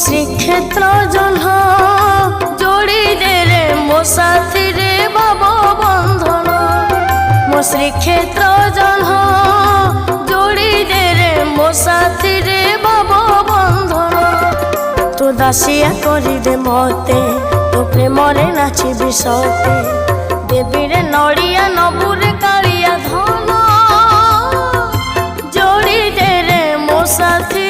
শ্রীক্ষেত্র জন্ম যোড়ি দে রে মো সাথী রে ভব বন্ধন। মো শ্রীক্ষেত্র জন্ম যোড়ি দে রে মো সাথী রে ভব বন্ধন। তো দাসিয়া করি দে মতে তো প্রেমরে নাচিবি সতে। দেবী রে নড়িয়া নবুরে কালিয়া ধন যোড়ি দে রে মো সাথী